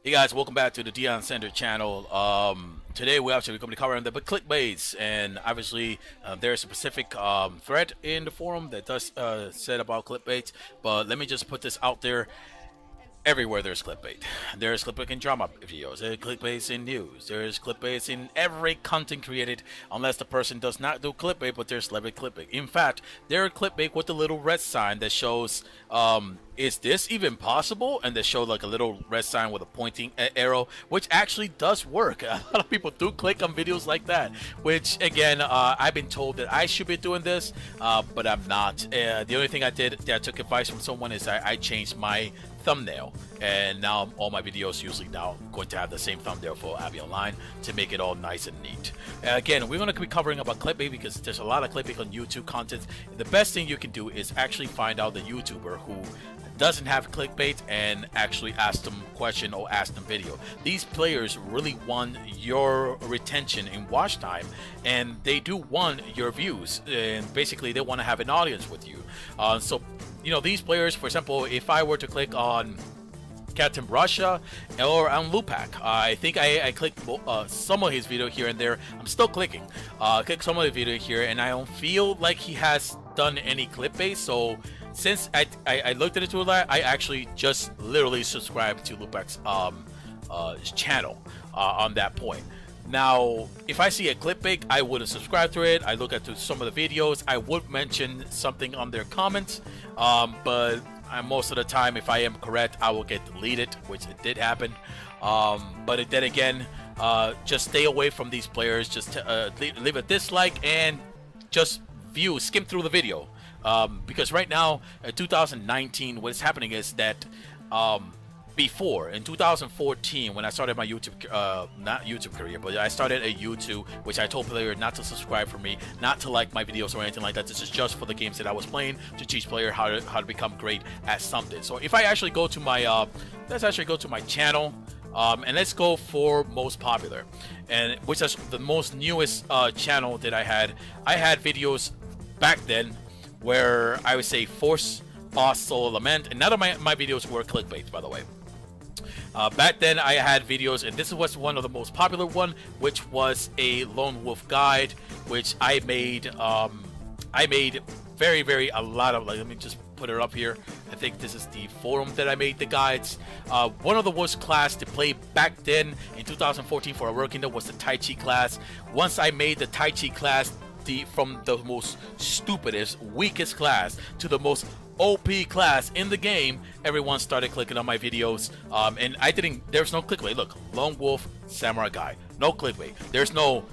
Hey guys, welcome back to the Dion Center channel. Today we're actually going to be covering the clickbaits, and obviously there's a specific thread in the forum that does said about clickbaits. But let me just put this out there. Everywhere there's clickbait. There's clickbait in drama videos. There's clickbait in news. There's clickbait in every content created, unless the person does not do clickbait, but there's celebrity clickbait. In fact, there are clickbait with the little red sign that shows, is this even possible? And they show like a little red sign with a pointing arrow, which actually does work. A lot of people do click on videos like that, which again, I've been told that I should be doing this, but I'm not. The only thing I did that I took advice from someone is I changed my thumbnail, and now all my videos usually now going to have the same thumbnail for Abby Online to make it all nice and neat. Again, we're going to be covering about clickbait because there's a lot of clickbait on YouTube content. The best thing you can do is actually find out the YouTuber who doesn't have clickbait and actually ask them question or ask them video. These players really want your retention and watch time, and they do want your views, and basically they want to have an audience with you. So you know, these players, for example, if I were to click on Captain Russia or on Lupac, I think I clicked some of his video here and there. I'm still clicking. Click some of the video here, and I don't feel like he has done any clickbait. So since I looked at it to a lot, I actually just literally subscribed to Lupac's channel on that point. Now, if I see a clickbait, I wouldn't subscribe to it. I look at some of the videos. I would mention something on their comments, but most of the time, if I am correct, I will get deleted, which it did happen. But then again, just stay away from these players. Just leave a dislike and just skim through the video. Because right now, 2019, what's happening is that before in 2014, when I started my YouTube not YouTube career, but I started a YouTube, which I told players not to subscribe for me, not to like my videos or anything like that. This is just for the games that I was playing, to teach players how to become great at something. So if I actually go to my let's actually go to my channel, and let's go for most popular, and which is the most newest channel that I had videos back then where I would say Force Boss Solo Lament, and none of my videos were clickbait, by the way. Back then I had videos, and this was one of the most popular one, which was a lone wolf guide, which I made very a lot of, like, let me just put it up here. I think this is the forum that I made the guides. One of the worst class to play back then in 2014 for a working kingdom was the Tai Chi class. Once I made the Tai Chi class from the most stupidest, weakest class to the most OP class in the game, everyone started clicking on my videos, and there's no clickbait. Look, lone wolf samurai guy, no clickbait. There's no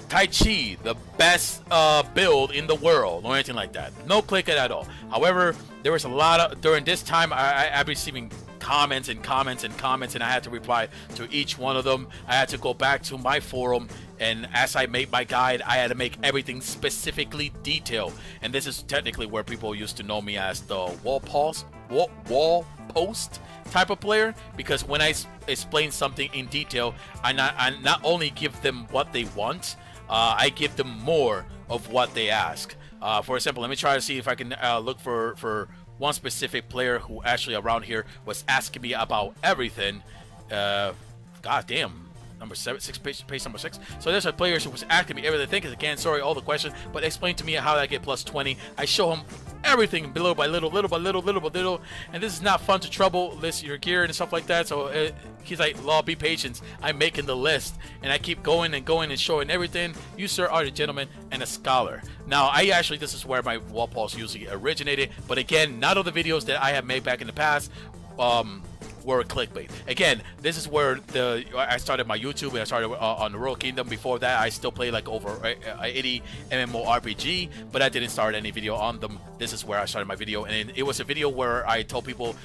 Tai Chi, the best build in the world, or anything like that. No clickbait at all. However, there was a lot of, during this time, I've been receiving comments and comments and comments, and I had to reply to each one of them. I had to go back to my forum, and as I made my guide, I had to make everything specifically detailed. And this is technically where people used to know me as the wall post type of player, because when I explain something in detail, I not only give them what they want, I give them more of what they ask. For example, let me try to see if I can look for one specific player who actually around here was asking me about everything. God damn. Number 7, page number 6. So there's a player who was asking me everything. Because again, sorry, all the questions, but explain to me how I get plus 20. I show him everything little by little, and this is not fun to trouble list your gear and stuff like that. So he's like, "Law, be patient. I'm making the list," and I keep going and showing everything. You, sir, are a gentleman and a scholar. Now, this is where my wall pulse usually originated, but again, none of the videos that I have made back in the past were clickbait. Again, this is where I started my YouTube, and I started on the Royal Kingdom. Before that, I still played like over 80 MMORPG, but I didn't start any video on them. This is where I started my video, and it was a video where I told people,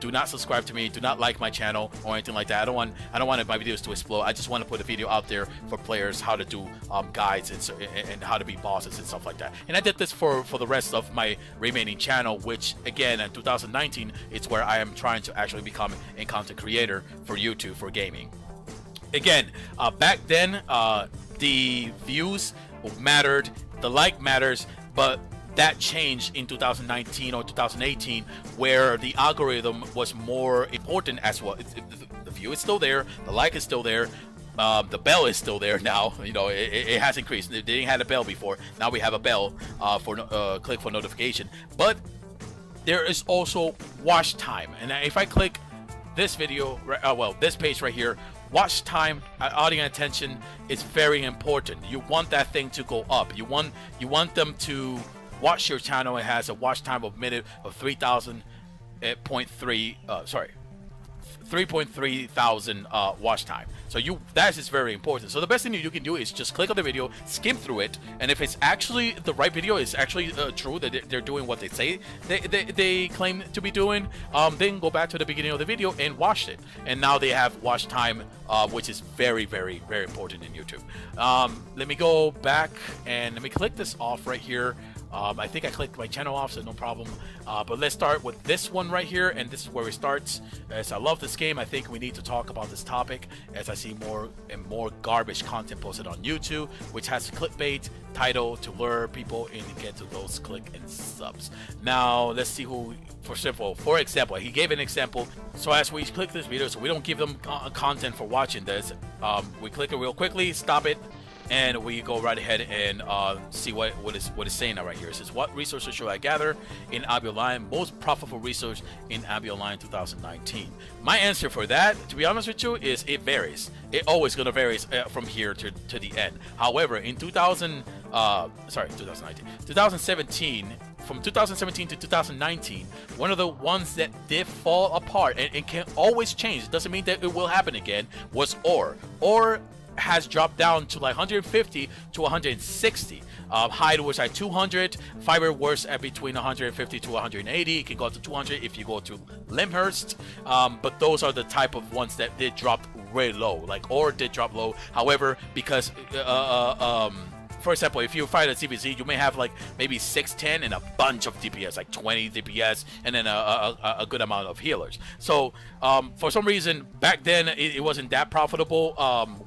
do not subscribe to me, do not like my channel or anything like that. I don't want my videos to explode. I just want to put a video out there for players how to do guides and how to be bosses and stuff like that. And I did this for the rest of my remaining channel, which again in 2019, it's where I am trying to actually become a content creator for YouTube for gaming. Again, back then, the views mattered, the like matters, but that changed in 2019 or 2018, where the algorithm was more important as well. The view is still there, the like is still there, the bell is still there now. You know, it has increased. They didn't have a bell before. Now we have a bell for click for notification. But there is also watch time, and if I click this video, this page right here, watch time, audience attention is very important. You want that thing to go up. You want them to watch your channel. It has a watch time of minute of 3.3 thousand watch time. So that is very important. So the best thing you can do is just click on the video, skim through it, and if it's actually the right video, is actually true that they're doing what they say they claim to be doing, then go back to the beginning of the video and watch it. And now they have watch time, which is very, very, very important in YouTube. Let me go back and let me click this off right here. I think I clicked my channel off, so no problem. But let's start with this one right here, and this is where it starts. As I love this game, I think we need to talk about this topic as I see more and more garbage content posted on YouTube, which has clickbait title to lure people in and get to those click and subs. Now let's see who. For example, he gave an example. So as we click this video, so we don't give them content for watching this, we click it real quickly, stop it, and we go right ahead and see what is saying right here. It says, what resources should I gather in Albion? Most profitable resource in Albion 2019. My answer for that, to be honest with you, is it varies. It always gonna vary from here to the end. However, in 2017, from 2017 to 2019, one of the ones that did fall apart and can always change, it doesn't mean that it will happen again, was ore. Ore has dropped down to like 150 to 160. Hide was at 200. Fiber was at between 150 to 180. It can go up to 200 if you go to Limhurst. But those are the type of ones that did drop really low. Like ore did drop low. However, because for example, if you fight a CVZ, you may have like maybe 610 and a bunch of DPS, like 20 DPS, and then a good amount of healers. So for some reason, back then it wasn't that profitable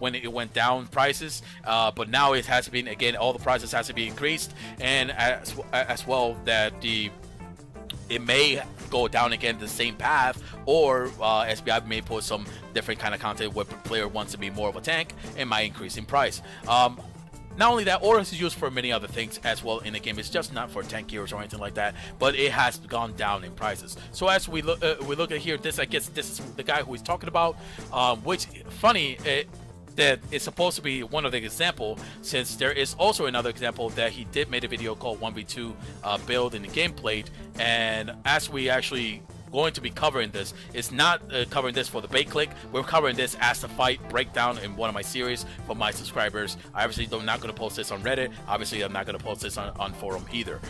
when it went down prices, but now it has been, again, all the prices has to be increased, and as well that it may go down again the same path, or SBI may put some different kind of content where the player wants to be more of a tank and might increase in price. Not only that, ore is used for many other things as well in the game. It's just not for tank heroes or anything like that, but it has gone down in prices. So as we look at here, I guess this is the guy who he's talking about, which funny that it's supposed to be one of the example, since there is also another example that he did make a video called 1v2 build in the gameplay, and as we actually going to be covering this, it's not covering this for the bait click. We're covering this as the fight breakdown in one of my series for my subscribers. I obviously I'm not going to post this on Reddit. Obviously I'm not going to post this on forum either.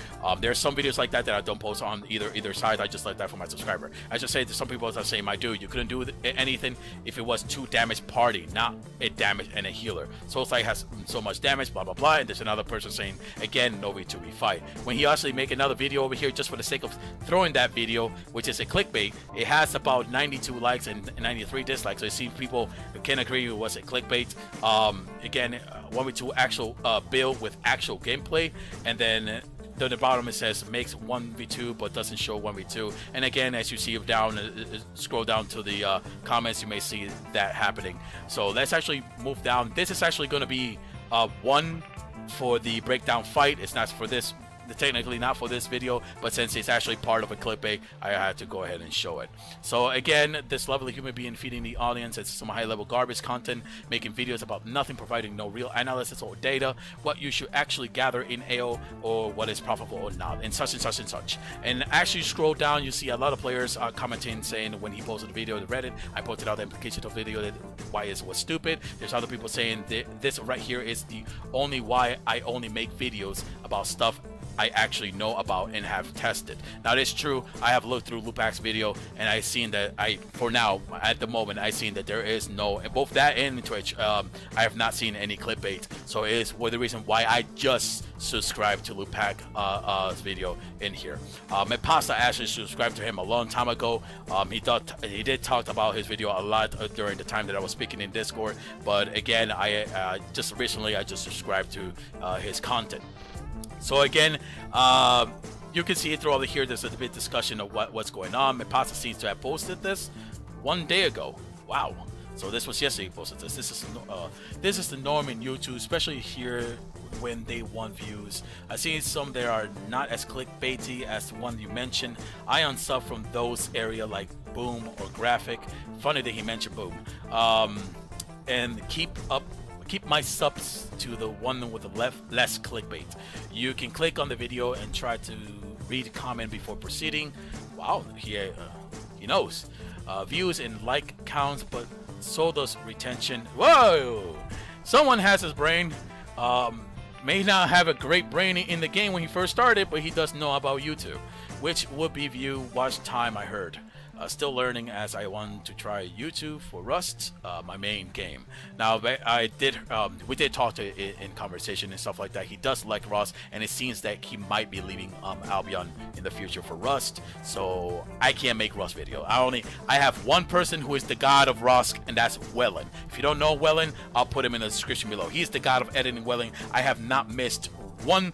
There's some videos like that I don't post on either side. I just like that for my subscriber. I just say to some people, as I say, my dude, you couldn't do anything if it was 2 damage party, not a damage and a healer. Soul Sight has so much damage, blah blah blah. And there's another person saying again, no V2V fight. When he actually make another video over here just for the sake of throwing that video, which is a clickbait, it has about 92 likes and 93 dislikes. So it seems people can agree with what's a clickbait. Again, 1v2 actual build with actual gameplay, and then at the bottom it says makes 1v2 but doesn't show 1v2. And again, as you see down, scroll down to the comments, you may see that happening. So let's actually move down. This is actually going to be one for the breakdown fight. It's not for this, technically not for this video, but since it's actually part of a clickbait, I had to go ahead and show it. So again, this lovely human being feeding the audience it's some high-level garbage content, making videos about nothing, providing no real analysis or data, what you should actually gather in AO, or what is profitable or not, and such and such and such. And as you scroll down, you see a lot of players commenting, saying when he posted the video to Reddit, I posted out the implication of the video that why it was stupid. There's other people saying this right here is the only why I only make videos about stuff I actually know about and have tested. Now it is true, I have looked through Lupac's video and I seen that for now, at the moment, I seen that there is no, both that and Twitch, I have not seen any clickbait. So it is the reason why I just subscribed to Lupac's video in here. Mepasta actually subscribed to him a long time ago. He did talk about his video a lot during the time that I was speaking in Discord, but again, I just recently I just subscribed to his content. So again, you can see it through over here. There's a bit of discussion of what's going on. Mipasa seems to have posted this 1 day ago. Wow. So this was yesterday he posted this. This is the norm in YouTube, especially here when they want views. I've seen some that are not as clickbaity as the one you mentioned. I unsub from those area like Boom or Graphic. Funny that he mentioned Boom. And keep my subs to the one with the less clickbait. You can click on the video and try to read a comment before proceeding. Wow, he knows. Views and like counts, but so does retention. Whoa! Someone has his brain. May not have a great brain in the game when he first started, but he does know about YouTube, which would be view watch time, I heard. Still learning as I want to try YouTube for Rust, my main game. Now, we did talk in conversation and stuff like that. He does like Rust, and it seems that he might be leaving Albion in the future for Rust. So I can't make Rust video. I have one person who is the god of Rust, and that's Wellen. If you don't know Wellen, I'll put him in the description below. He's the god of editing Wellen. I have not missed one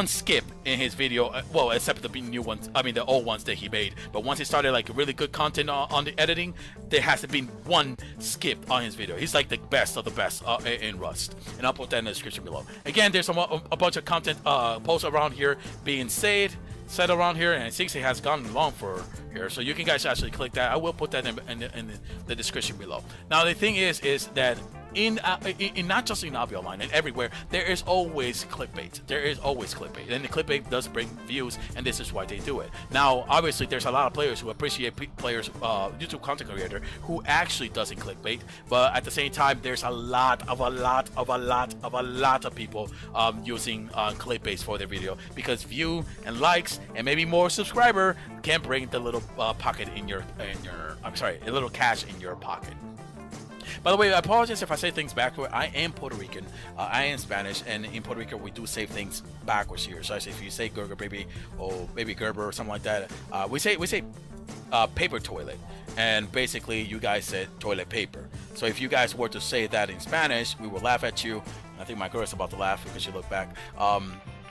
skip in his video, well, except the new ones, I mean the old ones that he made. But once he started like really good content on the editing, there has to be one skip on his video. He's like the best of the best in Rust, and I'll put that in the description below. Again, there's a bunch of content posts around here being said around here, and it seems it has gone long for here, so you can guys actually click that. I will put that in the description below. Now the thing is that in not just in Albion Online and everywhere, there is always clickbait. There is always clickbait, and the clickbait does bring views, and this is why they do it. Now, obviously, there's a lot of players who appreciate YouTube content creator who actually doesn't clickbait, but at the same time, there's a lot of people using clickbait for their video, because view and likes and maybe more subscriber can bring the little pocket in your a little cash in your pocket. By the way, I apologize if I say things backward. I am Puerto Rican. I am Spanish, and in Puerto Rico we do say things backwards here. So if you say Gerber baby or baby Gerber or something like that, we say paper toilet, and basically you guys said toilet paper. So if you guys were to say that in Spanish, we will laugh at you. I think my girl is about to laugh because she looked back.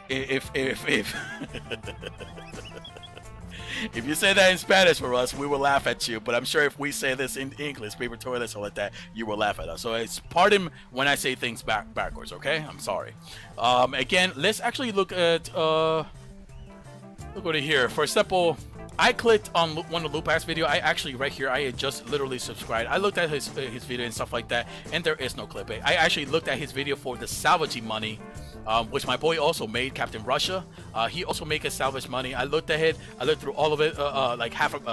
If if you say that in Spanish for us, we will laugh at you. But I'm sure if we say this in English, paper toilets or like that, you will laugh at us. So it's pardon when I say things backwards, okay? I'm sorry. Again, let's actually look at look over here. For example, I clicked on one of Lupac's video. I actually right here, I had just literally subscribed. I looked at his video and stuff like that, and there is no clickbait. I actually looked at his video for the salvaging money, which my boy also made, Captain Russia. He also made a salvage money. I looked at it. I looked through all of it, like half of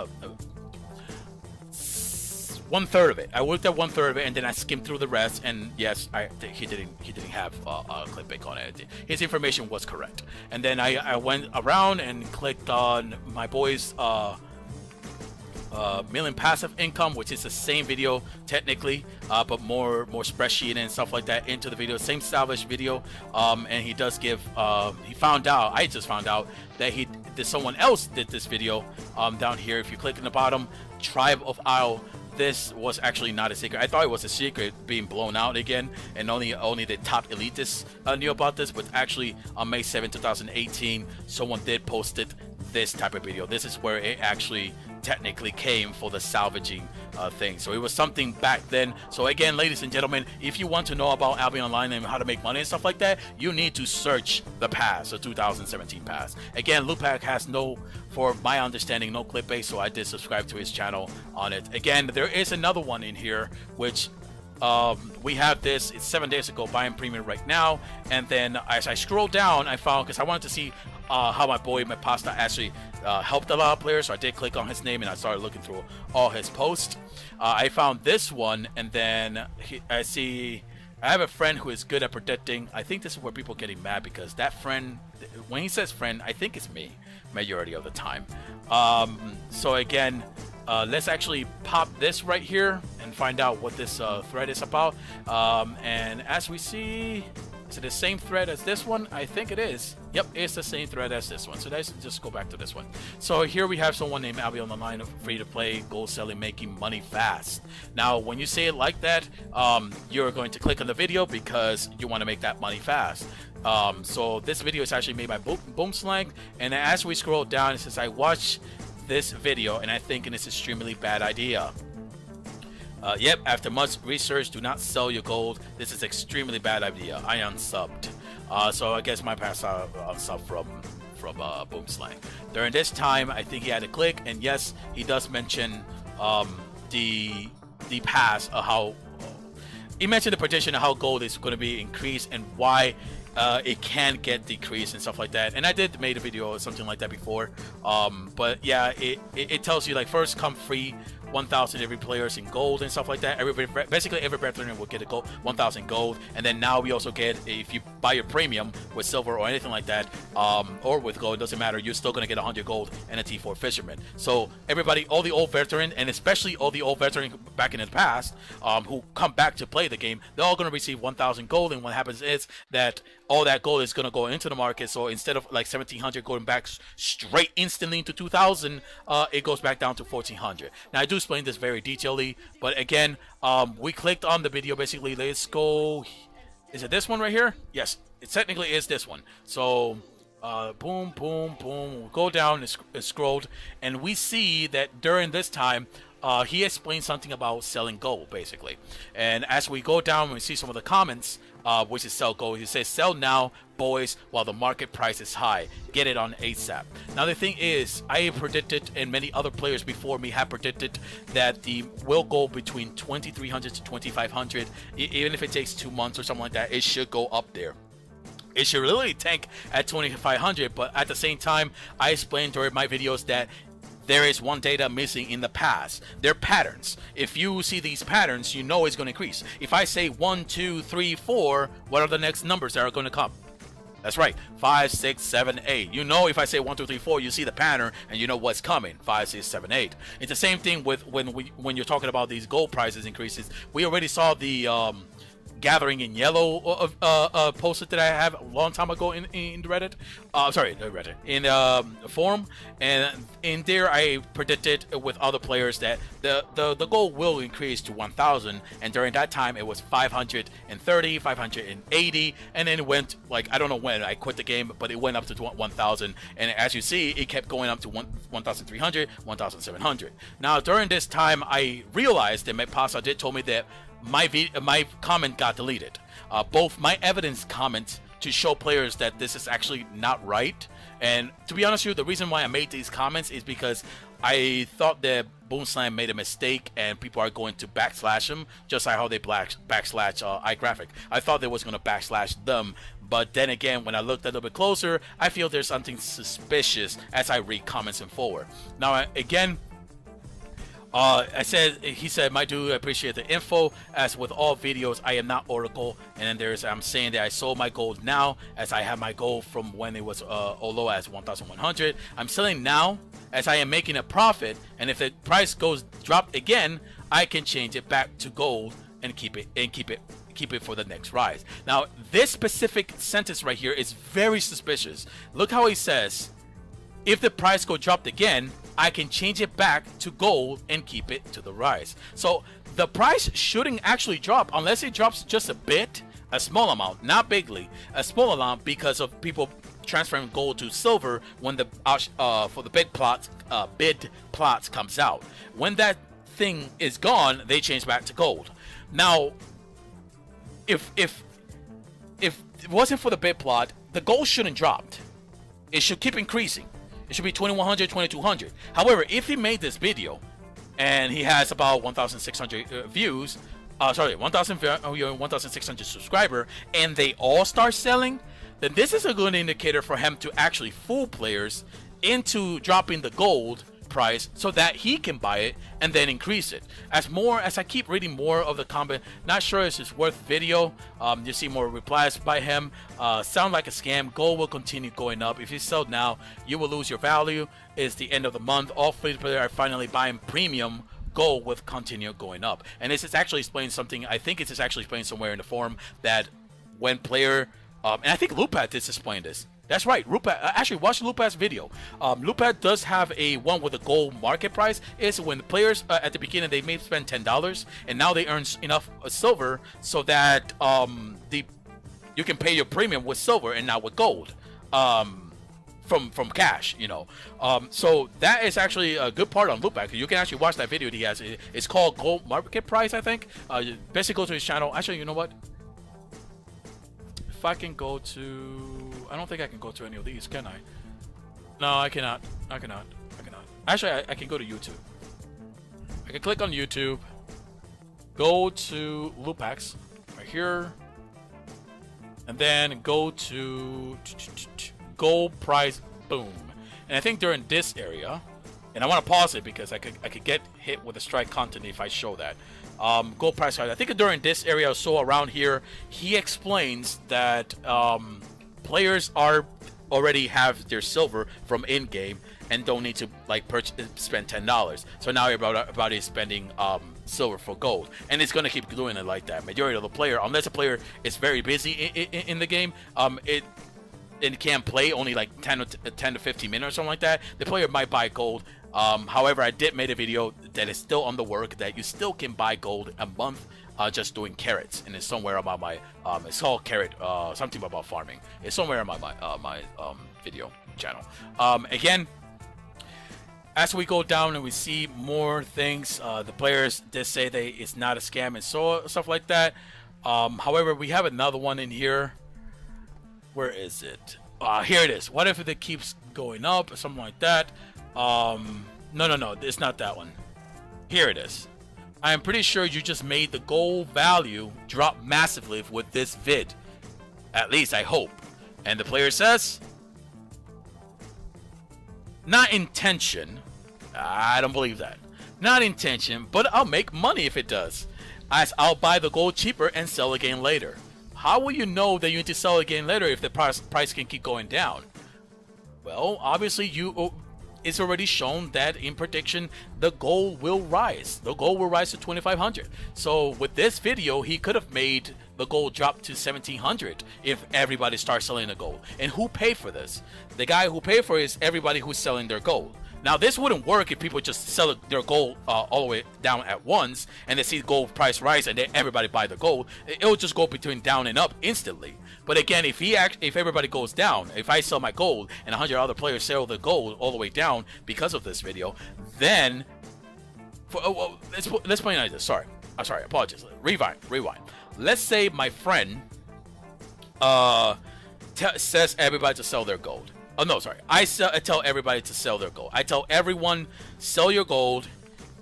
1/3 of it. I looked at 1/3 of it, and then I skimmed through the rest. And yes, he didn't have a clickbait on it. His information was correct. And then I went around and clicked on my boy's million passive income, which is the same video technically, but more spreadsheet and stuff like that into the video. Same salvage video, and he does give. He found out. I just found out that someone else did this video down here. If you click in the bottom, Tribe of Isle. This was actually not a secret. I thought it was a secret being blown out again, and only the top elitists knew about this. But actually, on May 7, 2018, someone did post this type of video. This is where it actually technically came for the salvaging thing. So it was something back then. So again, ladies and gentlemen, if you want to know about Albion Online and how to make money and stuff like that, you need to search the past, the 2017 past. Again, Lupac has for my understanding, no clickbait, so I did subscribe to his channel on it. Again, there is another one in here, which we have this. It's 7 days ago, buying premium right now. And then as I scroll down, I found, because I wanted to see how my boy Mapasta actually helped a lot of players, so I did click on his name and I started looking through all his posts. I found this one, and then I have a friend who is good at predicting. I think this is where people are getting mad, because that friend, when he says friend, I think it's me majority of the time. So again, let's actually pop this right here and find out what this thread is about. And as we see, Is it the same thread as this one? I think it is. Yep, it's the same thread as this one. So let's just go back to this one. So here we have someone named Abby on the line of free to play, goal selling, making money fast. Now, when you say it like that, you're going to click on the video because you want to make that money fast. So this video is actually made by Boomslang, and as we scroll down, it says, I watched this video and I think it's an extremely bad idea. Yep, after much research, do not sell your gold. This is extremely bad idea. I unsubbed. So I guess my past unsub from Boomslang. During this time, I think he had a click, and yes, he does mention the past of how he mentioned the prediction of how gold is going to be increased and why it can get decreased and stuff like that. And I did made a video or something like that before. But yeah, it tells you like first come free 1,000 every players in gold and stuff like that. Basically every veteran will get a gold 1,000 gold, and then now we also get, if you buy your premium with silver or anything like that, or with gold, it doesn't matter, you're still gonna get 100 gold and a T4 fisherman. So everybody, all the old veteran, and especially all the old veteran back in the past, who come back to play the game, they're all gonna receive 1,000 gold. And what happens is that all that gold is gonna go into the market. So instead of like 1,700 going back straight instantly into 2,000, it goes back down to 1,400. Now I do explain this very detailedly, but again, we clicked on the video. Basically, let's go. Is it this one right here? Yes, it technically is this one. So boom, boom, boom, we'll go down and scrolled, and we see that during this time he explained something about selling gold, basically. And as we go down, we see some of the comments, which is sell gold. He says, sell now, boys, while the market price is high. Get it on ASAP. Now the thing is, I predicted, and many other players before me have predicted, that the will go between 2,300 to 2,500. Even if it takes 2 months or something like that, it should go up there. It should really tank at 2,500, but at the same time, I explained during my videos that there is one data missing in the past. They're patterns. If you see these patterns, you know it's going to increase. If I say 1, 2, 3, 4, what are the next numbers that are going to come? That's right, 5, 6, 7, 8. You know, if I say 1, 2, 3, 4, you see the pattern and you know what's coming. 5, 6, 7, 8. It's the same thing with when you're talking about these gold prices increases. We already saw the gathering in yellow posted that I have a long time ago in the Reddit. In the forum, and in there I predicted with other players that the gold will increase to 1,000, and during that time it was 530, 580, and then it went, like, I don't know when I quit the game, but it went up to 1,000, and as you see, it kept going up to 1,300, 1,700. Now during this time, I realized that my pastor did told me that my comment got deleted. Both my evidence comments to show players that this is actually not right, and to be honest with you, the reason why I made these comments is because I thought that Boomslang made a mistake and people are going to backslash him, just like how they backslash iGraphic. I thought they was going to backslash them, but then again, when I looked a little bit closer, I feel there's something suspicious as I read comments and forward. Now again, he said, my dude, I appreciate the info. As with all videos, I am not Oracle. And then I'm saying that I sold my gold now, as I have my gold from when it was low as 1,100. I'm selling now, as I am making a profit. And if the price drop again, I can change it back to gold and keep it for the next rise. Now, this specific sentence right here is very suspicious. Look how he says, if the price dropped again, I can change it back to gold and keep it to the rise. So the price shouldn't actually drop unless it drops just a bit, a small amount, not bigly, a small amount, because of people transferring gold to silver when the for the bid plots comes out. When that thing is gone, they change back to gold. Now, if it wasn't for the bid plot, the gold shouldn't drop. It should keep increasing. It should be 2,100, 2,200. However, if he made this video and he has about 1,600 views, 1,600 subscriber, and they all start selling, then this is a good indicator for him to actually fool players into dropping the gold price so that he can buy it and then increase it. As I keep reading more of the comment, not sure if it's worth video. You see more replies by him. Sound like a scam. Gold will continue going up. If you sell now, you will lose your value. It's the end of the month. All free players are finally buying premium. Gold will continue going up. And this is actually explaining something. I think it's actually explained somewhere in the forum that when player And I think Lupat is explain this. That's right. Lupat, actually, watch Lupat's video. Lupat does have a one with the gold market price. Is when the players at the beginning they may spend $10, and now they earn enough silver so that you can pay your premium with silver and not with gold. From cash, you know. So that is actually a good part on Loopback. You can actually watch that video that he has. It's called Gold Market Price, I think. Basically, go to his channel. Actually, you know what? If I can go to... I don't think I can go to any of these, can I? No, I cannot. I cannot. Actually, I can go to YouTube. I can click on YouTube. Go to Loopax. Right here. And then go to... gold price, boom. And I think during this area, and I want to pause it because I could get hit with a strike content if I show that. Gold price, I think during this area, so around here, he explains that players are already have their silver from in-game and don't need to like spend $10. So now everybody is spending silver for gold, and it's gonna keep doing it like that. Majority of the player, unless a player is very busy in the game, it can't play only like 10 to 15 minutes or something like that, the player might buy gold. However, I did make a video that is still on the work that you still can buy gold a month just doing carrots, and it's somewhere about my it's called carrot something about farming. It's somewhere on my video channel. Again, as we go down and we see more things, the players did say it's not a scam and stuff like that. However, we have another one in here. Where is it? Here it is. What if it keeps going up or something like that? No, it's not that one. Here it is. I am pretty sure you just made the gold value drop massively with this vid. At least I hope. And the player says, not intention. I don't believe that. Not intention, but I'll make money if it does. As I'll buy the gold cheaper and sell again later. How will you know that you need to sell again later if the price can keep going down? Well, obviously it's already shown that in prediction the gold will rise. The gold will rise to 2,500. So with this video, he could have made the gold drop to 1,700 if everybody starts selling the gold. And who paid for this? The guy who paid for it is everybody who's selling their gold. Now, this wouldn't work if people just sell their gold all the way down at once and they see gold price rise and then everybody buy the gold. It will just go between down and up instantly. But again, if everybody goes down, if I sell my gold and 100 other players sell the gold all the way down because of this video, then let's point out this. Sorry, apologies. Rewind. Let's say my friend says everybody to sell their gold. Oh, no, sorry. I tell everybody to sell their gold. I tell everyone, sell your gold,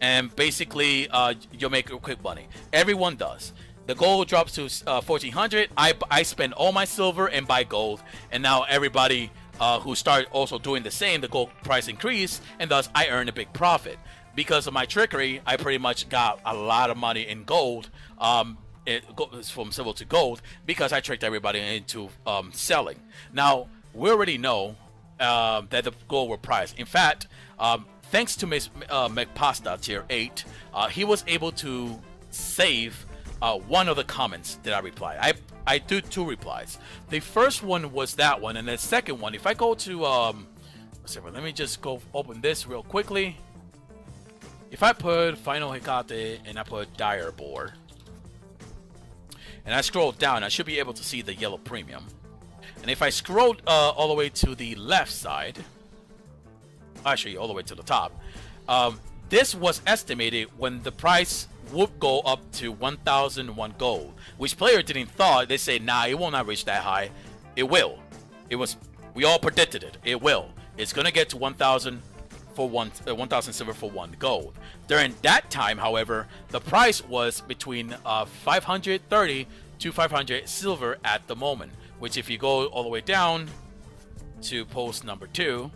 and basically, you'll make quick money. Everyone does. The gold drops to 1,400. I spend all my silver and buy gold, and now everybody who start also doing the same, the gold price increase, and thus I earn a big profit. Because of my trickery, I pretty much got a lot of money in gold. It goes from silver to gold because I tricked everybody into selling. Now, we already know that the gold will price. In fact, thanks to McPasta tier 8, he was able to save one of the comments that I replied. I do 2 replies. The first one was that one, and the second one, if I go to let me just go open this real quickly. If I put Final Hikate and I put Dire Boar, and I scroll down, I should be able to see the yellow premium. And if I scroll all the way to the left side, actually all the way to the top, this was estimated when the price would go up to 1,001 gold, which player didn't thought. They say, nah, it will not reach that high. It will. We all predicted it. It will. It's gonna get to 1,000 for 1,000 silver for 1 gold. During that time, however, the price was between 530 to 500 silver at the moment. Which, if you go all the way down to post number 2,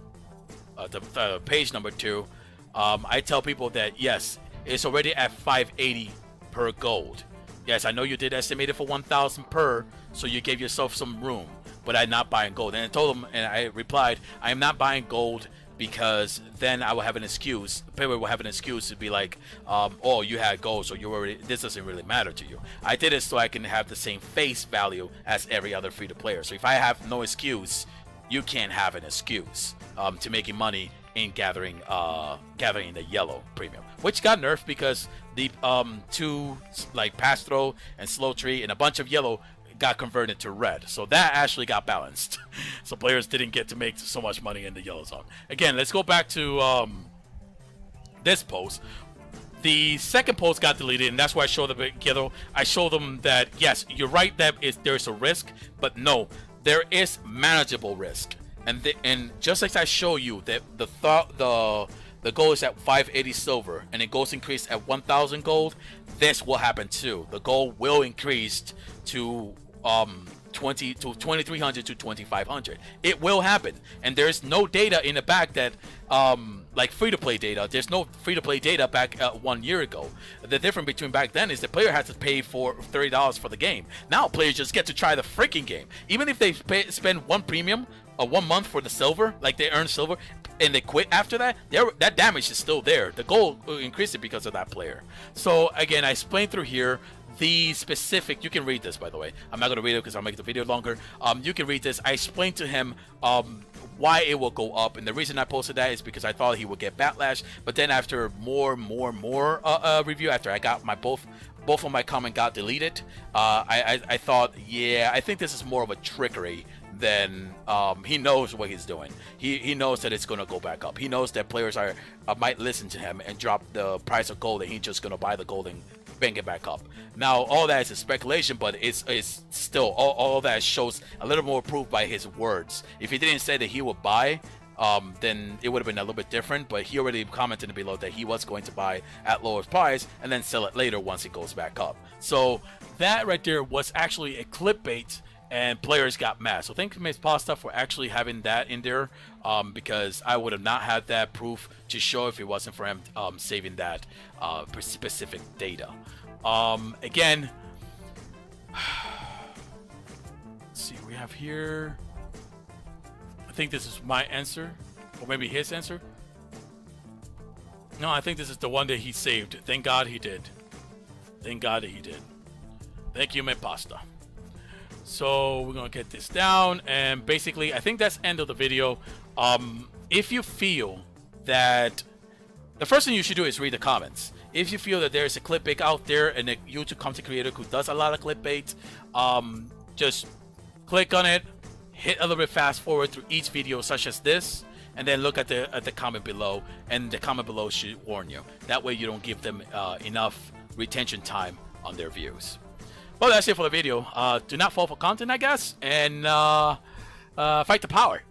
page number 2, I tell people that yes, it's already at 580 per gold. Yes, I know you did estimate it for 1,000 per, so you gave yourself some room. But I'm not buying gold. And I told them, and I replied, I am not buying gold because then I will have an excuse. The player will have an excuse to be like, oh, you had gold, so you already. This doesn't really matter to you. I did it so I can have the same face value as every other free-to player. So if I have no excuse, you can't have an excuse to making money in gathering the yellow premium, which got nerfed because the two like pass throw and slow tree and a bunch of yellow got converted to red, so that actually got balanced. So players didn't get to make so much money in the yellow zone. Again, let's go back to this post. The second post got deleted, and that's why I showed the yellow. I showed them that yes, you're right that there's a risk, but no, there is manageable risk. And just like I show you that the gold is at 580 silver and it goes increased at 1,000 gold, this will happen too. The gold will increase to 2,300 to 2,500. It will happen, and there's no data in the back that like free-to-play data. There's no free-to-play data back 1 year ago. The difference between back then is the player has to pay for $30 for the game. Now players just get to try the freaking game, even if they spend one premium. 1 month for the silver, like they earn silver, and they quit after that, that damage is still there. The gold increased because of that player. So again, I explained through here the specific. You can read this, by the way. I'm not going to read it because I'll make the video longer. You can read this. I explained to him why it will go up, and the reason I posted that is because I thought he would get backlash. But then after more review, after I got my both of my comment got deleted, I thought, yeah, I think this is more of a trickery. Then he knows what he's doing. He knows that it's going to go back up. He knows that players might listen to him and drop the price of gold, and he's just going to buy the gold and bank it back up. Now, all that is a speculation, but it's still, all that shows a little more proof by his words. If he didn't say that he would buy, then it would have been a little bit different, but he already commented below that he was going to buy at lower price and then sell it later once it goes back up. So that right there was actually a clickbait, and players got mad. So thank you, Ms. Pasta, for actually having that in there, because I would have not had that proof to show if it wasn't for him saving that specific data. Again, let's see, we have here, I think this is my answer, or maybe his answer. No, I think this is the one that he saved. Thank God he did. Thank God that he did. Thank you, Ms. Pasta. So we're gonna get this down, and basically I think that's end of the video. If you feel that, the first thing you should do is read the comments. If you feel that there's a clickbait out there and a YouTube content creator who does a lot of clickbait, just click on it, hit a little bit fast forward through each video such as this, and then look at the comment below, and the comment below should warn you. That way you don't give them enough retention time on their views. Well, that's it for the video. Do not fall for content, I guess, and fight the power.